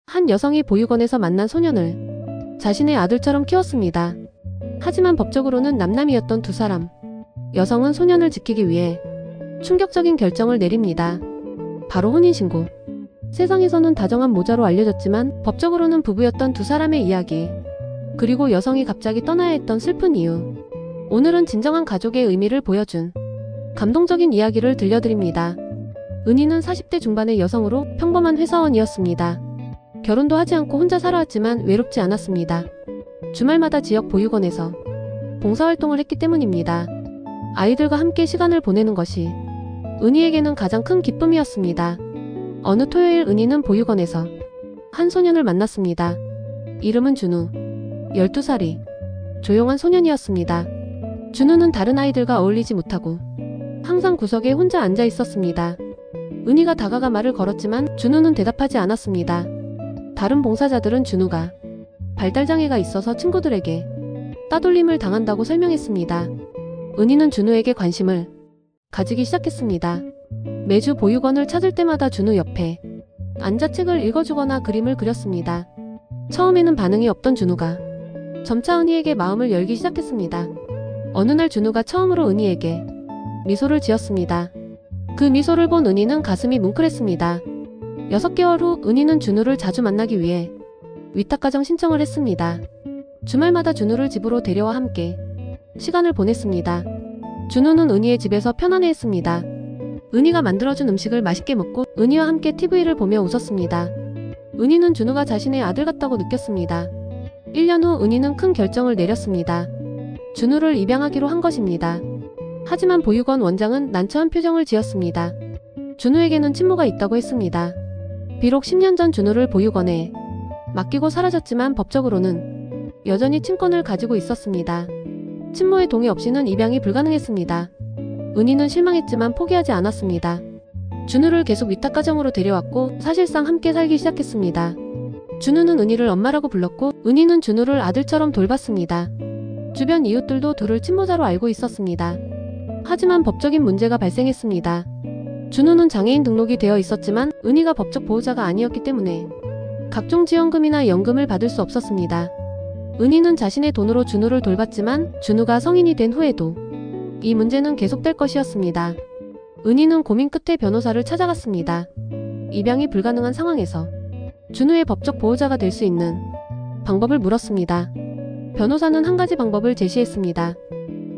한 여성이 보육원에서 만난 소년을 자신의 아들처럼 키웠습니다. 하지만 법적으로는 남남이었던 두 사람. 여성은 소년을 지키기 위해 충격적인 결정을 내립니다. 바로 혼인신고. 세상에서는 다정한 모자로 알려졌지만 법적으로는 부부였던 두 사람의 이야기. 그리고 여성이 갑자기 떠나야 했던 슬픈 이유. 오늘은 진정한 가족의 의미를 보여준 감동적인 이야기를 들려드립니다. 은희는 40대 중반의 여성으로 평범한 회사원이었습니다. 결혼도 하지 않고 혼자 살아왔지만 외롭지 않았습니다. 주말마다 지역 보육원에서 봉사활동을 했기 때문입니다. 아이들과 함께 시간을 보내는 것이 은희에게는 가장 큰 기쁨이었습니다. 어느 토요일 은희는 보육원에서 한 소년을 만났습니다. 이름은 준우. 12살이 조용한 소년이었습니다. 준우는 다른 아이들과 어울리지 못하고 항상 구석에 혼자 앉아 있었습니다. 은희가 다가가 말을 걸었지만 준우는 대답하지 않았습니다. 다른 봉사자들은 준우가 발달장애가 있어서 친구들에게 따돌림을 당한다고 설명했습니다. 은희는 준우에게 관심을 가지기 시작했습니다. 매주 보육원을 찾을 때마다 준우 옆에 앉아 책을 읽어주거나 그림을 그렸습니다. 처음에는 반응이 없던 준우가 점차 은희에게 마음을 열기 시작했습니다. 어느 날 준우가 처음으로 은희에게 미소를 지었습니다. 그 미소를 본 은희는 가슴이 뭉클했습니다. 6개월 후 은희는 준우를 자주 만나기 위해 위탁가정 신청을 했습니다. 주말마다 준우를 집으로 데려와 함께 시간을 보냈습니다. 준우는 은희의 집에서 편안해했습니다. 은희가 만들어준 음식을 맛있게 먹고 은희와 함께 TV를 보며 웃었습니다. 은희는 준우가 자신의 아들 같다고 느꼈습니다. 1년 후 은희는 큰 결정을 내렸습니다. 준우를 입양하기로 한 것입니다. 하지만 보육원 원장은 난처한 표정을 지었습니다. 준우에게는 친모가 있다고 했습니다. 비록 10년 전 준우를 보육원에 맡기고 사라졌지만 법적으로는 여전히 친권을 가지고 있었습니다. 친모의 동의 없이는 입양이 불가능했습니다. 은희는 실망했지만 포기하지 않았습니다. 준우를 계속 위탁가정으로 데려왔고 사실상 함께 살기 시작했습니다. 준우는 은희를 엄마라고 불렀고 은희는 준우를 아들처럼 돌봤습니다. 주변 이웃들도 둘을 친모자로 알고 있었습니다. 하지만 법적인 문제가 발생했습니다. 준우는 장애인 등록이 되어 있었지만 은희가 법적 보호자가 아니었기 때문에 각종 지원금이나 연금을 받을 수 없었습니다. 은희는 자신의 돈으로 준우를 돌봤지만 준우가 성인이 된 후에도 이 문제는 계속될 것이었습니다. 은희는 고민 끝에 변호사를 찾아갔습니다. 입양이 불가능한 상황에서 준우의 법적 보호자가 될 수 있는 방법을 물었습니다. 변호사는 한 가지 방법을 제시했습니다.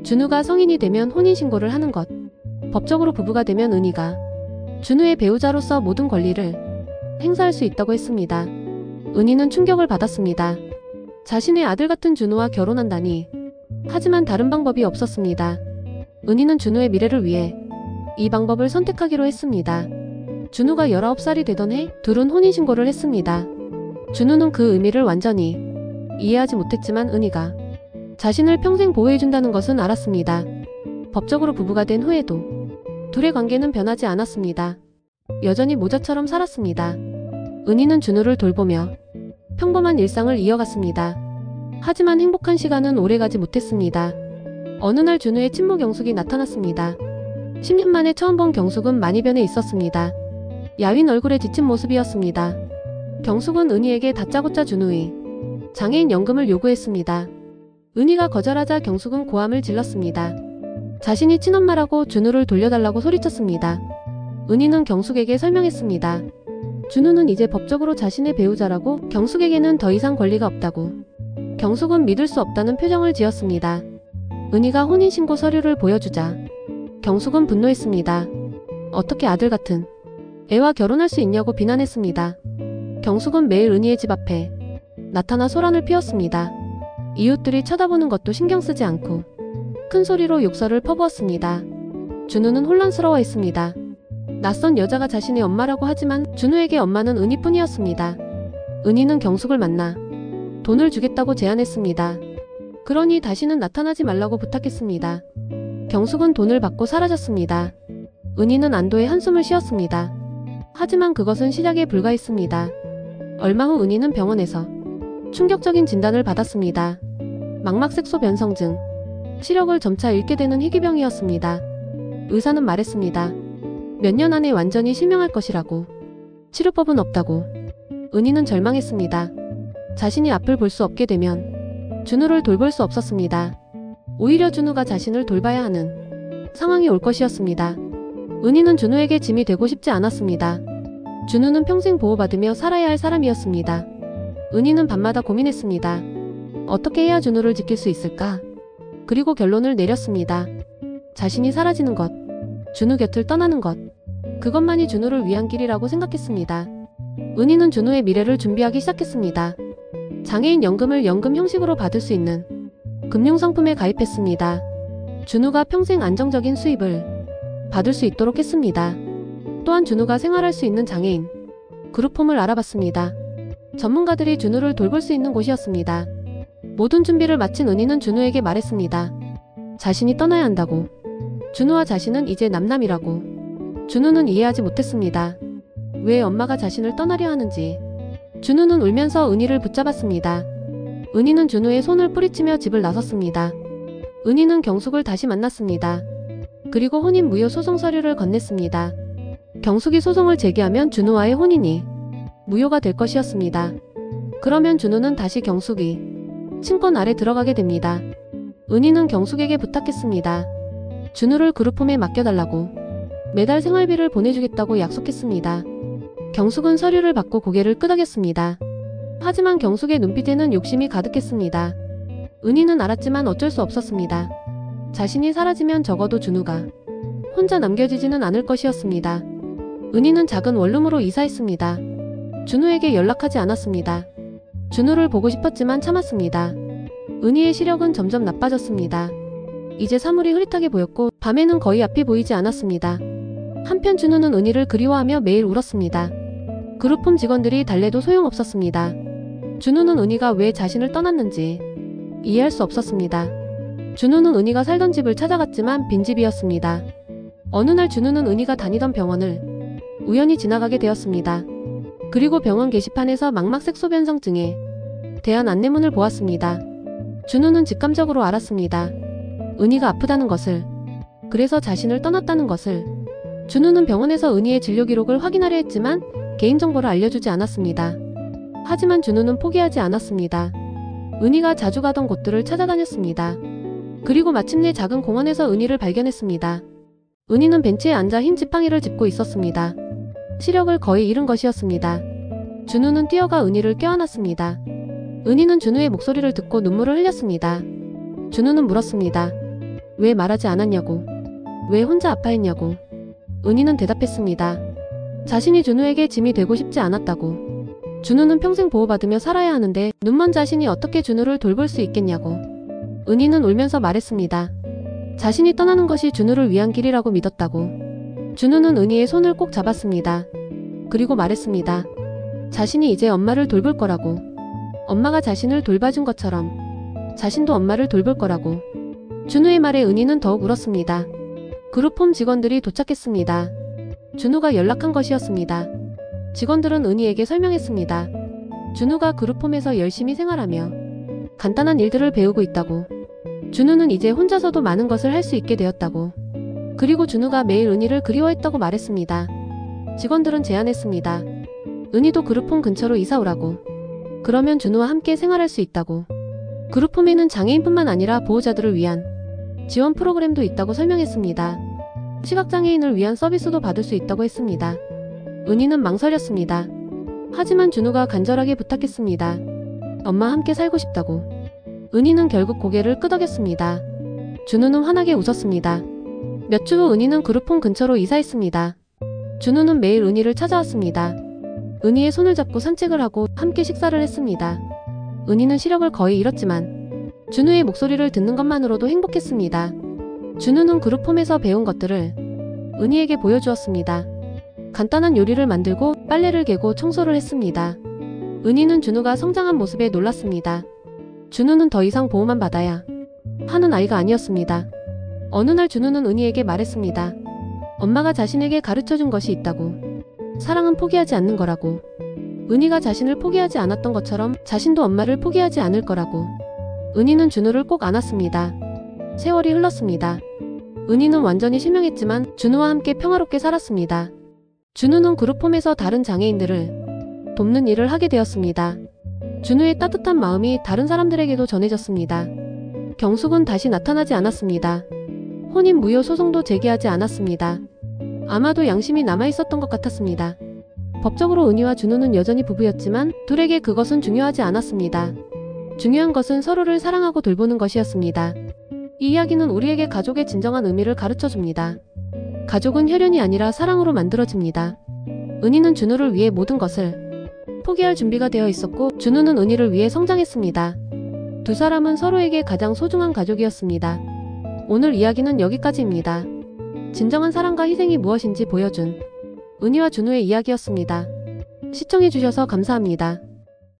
준우가 성인이 되면 혼인신고를 하는 것. 법적으로 부부가 되면 은희가 준우의 배우자로서 모든 권리를 행사할 수 있다고 했습니다. 은희는 충격을 받았습니다. 자신의 아들 같은 준우와 결혼한다니. 하지만 다른 방법이 없었습니다. 은희는 준우의 미래를 위해 이 방법을 선택하기로 했습니다. 준우가 19살이 되던 해 둘은 혼인신고를 했습니다. 준우는 그 의미를 완전히 이해하지 못했지만 은희가 자신을 평생 보호해준다는 것은 알았습니다. 법적으로 부부가 된 후에도 둘의 관계는 변하지 않았습니다. 여전히 모자처럼 살았습니다. 은희는 준우를 돌보며 평범한 일상을 이어갔습니다. 하지만 행복한 시간은 오래가지 못했습니다. 어느 날 준우의 친모 경숙이 나타났습니다. 10년 만에 처음 본 경숙은 많이 변해 있었습니다. 야윈 얼굴에 지친 모습이었습니다. 경숙은 은희에게 다짜고짜 준우의 장애인 연금을 요구했습니다. 은희가 거절하자 경숙은 고함을 질렀습니다. 자신이 친엄마라고 준우를 돌려달라고 소리쳤습니다. 은희는 경숙에게 설명했습니다. 준우는 이제 법적으로 자신의 배우자라고 경숙에게는 더 이상 권리가 없다고. 경숙은 믿을 수 없다는 표정을 지었습니다. 은희가 혼인신고 서류를 보여주자 경숙은 분노했습니다. 어떻게 아들 같은 애와 결혼할 수 있냐고 비난했습니다. 경숙은 매일 은희의 집 앞에 나타나 소란을 피웠습니다. 이웃들이 쳐다보는 것도 신경 쓰지 않고 큰 소리로 욕설을 퍼부었습니다. 준우는 혼란스러워했습니다. 낯선 여자가 자신의 엄마라고 하지만 준우에게 엄마는 은희뿐이었습니다. 은희는 경숙을 만나 돈을 주겠다고 제안했습니다. 그러니 다시는 나타나지 말라고 부탁했습니다. 경숙은 돈을 받고 사라졌습니다. 은희는 안도의 한숨을 쉬었습니다. 하지만 그것은 시작에 불과했습니다. 얼마 후 은희는 병원에서 충격적인 진단을 받았습니다. 망막색소 변성증, 시력을 점차 잃게 되는 희귀병이었습니다. 의사는 말했습니다. 몇 년 안에 완전히 실명할 것이라고. 치료법은 없다고. 은희는 절망했습니다. 자신이 앞을 볼 수 없게 되면 준우를 돌볼 수 없었습니다. 오히려 준우가 자신을 돌봐야 하는 상황이 올 것이었습니다. 은희는 준우에게 짐이 되고 싶지 않았습니다. 준우는 평생 보호받으며 살아야 할 사람이었습니다. 은희는 밤마다 고민했습니다. 어떻게 해야 준우를 지킬 수 있을까? 그리고 결론을 내렸습니다. 자신이 사라지는 것, 준우 곁을 떠나는 것, 그것만이 준우를 위한 길이라고 생각했습니다. 은희는 준우의 미래를 준비하기 시작했습니다. 장애인 연금을 연금 형식으로 받을 수 있는 금융상품에 가입했습니다. 준우가 평생 안정적인 수입을 받을 수 있도록 했습니다. 또한 준우가 생활할 수 있는 장애인 그룹홈을 알아봤습니다. 전문가들이 준우를 돌볼 수 있는 곳이었습니다. 모든 준비를 마친 은희는 준우에게 말했습니다. 자신이 떠나야 한다고. 준우와 자신은 이제 남남이라고. 준우는 이해하지 못했습니다. 왜 엄마가 자신을 떠나려 하는지. 준우는 울면서 은희를 붙잡았습니다. 은희는 준우의 손을 뿌리치며 집을 나섰습니다. 은희는 경숙을 다시 만났습니다. 그리고 혼인 무효 소송 서류를 건넸습니다. 경숙이 소송을 제기하면 준우와의 혼인이 무효가 될 것이었습니다. 그러면 준우는 다시 경숙이 친권 아래 들어가게 됩니다. 은희는 경숙에게 부탁했습니다. 준우를 그룹홈에 맡겨달라고. 매달 생활비를 보내주겠다고 약속했습니다. 경숙은 서류를 받고 고개를 끄덕였습니다. 하지만 경숙의 눈빛에는 욕심이 가득했습니다. 은희는 알았지만 어쩔 수 없었습니다. 자신이 사라지면 적어도 준우가 혼자 남겨지지는 않을 것이었습니다. 은희는 작은 원룸으로 이사했습니다. 준우에게 연락하지 않았습니다. 준우를 보고 싶었지만 참았습니다. 은희의 시력은 점점 나빠졌습니다. 이제 사물이 흐릿하게 보였고 밤에는 거의 앞이 보이지 않았습니다. 한편 준우는 은희를 그리워하며 매일 울었습니다. 그룹홈 직원들이 달래도 소용없었습니다. 준우는 은희가 왜 자신을 떠났는지 이해할 수 없었습니다. 준우는 은희가 살던 집을 찾아갔지만 빈집이었습니다. 어느 날 준우는 은희가 다니던 병원을 우연히 지나가게 되었습니다. 그리고 병원 게시판에서 망막색소 변성증에 대한 안내문을 보았습니다. 준우는 직감적으로 알았습니다. 은희가 아프다는 것을, 그래서 자신을 떠났다는 것을. 준우는 병원에서 은희의 진료 기록을 확인하려 했지만 개인정보를 알려주지 않았습니다. 하지만 준우는 포기하지 않았습니다. 은희가 자주 가던 곳들을 찾아다녔습니다. 그리고 마침내 작은 공원에서 은희를 발견했습니다. 은희는 벤치에 앉아 흰 지팡이를 짚고 있었습니다. 시력을 거의 잃은 것이었습니다. 준우는 뛰어가 은희를 껴안았습니다. 은희는 준우의 목소리를 듣고 눈물을 흘렸습니다. 준우는 물었습니다. 왜 말하지 않았냐고. 왜 혼자 아파했냐고. 은희는 대답했습니다. 자신이 준우에게 짐이 되고 싶지 않았다고. 준우는 평생 보호받으며 살아야 하는데 눈먼 자신이 어떻게 준우를 돌볼 수 있겠냐고. 은희는 울면서 말했습니다. 자신이 떠나는 것이 준우를 위한 길이라고 믿었다고. 준우는 은희의 손을 꼭 잡았습니다. 그리고 말했습니다. 자신이 이제 엄마를 돌볼 거라고. 엄마가 자신을 돌봐준 것처럼 자신도 엄마를 돌볼 거라고. 준우의 말에 은희는 더욱 울었습니다. 그룹홈 직원들이 도착했습니다. 준우가 연락한 것이었습니다. 직원들은 은희에게 설명했습니다. 준우가 그룹홈에서 열심히 생활하며 간단한 일들을 배우고 있다고. 준우는 이제 혼자서도 많은 것을 할 수 있게 되었다고. 그리고 준우가 매일 은희를 그리워했다고 말했습니다. 직원들은 제안했습니다. 은희도 그룹홈 근처로 이사오라고. 그러면 준우와 함께 생활할 수 있다고. 그룹홈에는 장애인뿐만 아니라 보호자들을 위한 지원 프로그램도 있다고 설명했습니다. 시각장애인을 위한 서비스도 받을 수 있다고 했습니다. 은희는 망설였습니다. 하지만 준우가 간절하게 부탁했습니다. 엄마 함께 살고 싶다고. 은희는 결국 고개를 끄덕였습니다. 준우는 환하게 웃었습니다. 몇 주 후 은희는 그룹홈 근처로 이사했습니다. 준우는 매일 은희를 찾아왔습니다. 은희의 손을 잡고 산책을 하고 함께 식사를 했습니다. 은희는 시력을 거의 잃었지만 준우의 목소리를 듣는 것만으로도 행복했습니다. 준우는 그룹홈에서 배운 것들을 은희에게 보여주었습니다. 간단한 요리를 만들고 빨래를 개고 청소를 했습니다. 은희는 준우가 성장한 모습에 놀랐습니다. 준우는 더 이상 보호만 받아야 하는 아이가 아니었습니다. 어느 날 준우는 은희에게 말했습니다. 엄마가 자신에게 가르쳐준 것이 있다고. 사랑은 포기하지 않는 거라고. 은희가 자신을 포기하지 않았던 것처럼 자신도 엄마를 포기하지 않을 거라고. 은희는 준우를 꼭 안았습니다. 세월이 흘렀습니다. 은희는 완전히 실명했지만 준우와 함께 평화롭게 살았습니다. 준우는 그룹홈에서 다른 장애인들을 돕는 일을 하게 되었습니다. 준우의 따뜻한 마음이 다른 사람들에게도 전해졌습니다. 경숙은 다시 나타나지 않았습니다. 혼인 무효 소송도 제기하지 않았습니다. 아마도 양심이 남아있었던 것 같았습니다. 법적으로 은희와 준우는 여전히 부부였지만 둘에게 그것은 중요하지 않았습니다. 중요한 것은 서로를 사랑하고 돌보는 것이었습니다. 이 이야기는 우리에게 가족의 진정한 의미를 가르쳐줍니다. 가족은 혈연이 아니라 사랑으로 만들어집니다. 은희는 준우를 위해 모든 것을 포기할 준비가 되어 있었고 준우는 은희를 위해 성장했습니다. 두 사람은 서로에게 가장 소중한 가족이었습니다. 오늘 이야기는 여기까지입니다. 진정한 사랑과 희생이 무엇인지 보여준 은희와 준우의 이야기였습니다. 시청해주셔서 감사합니다.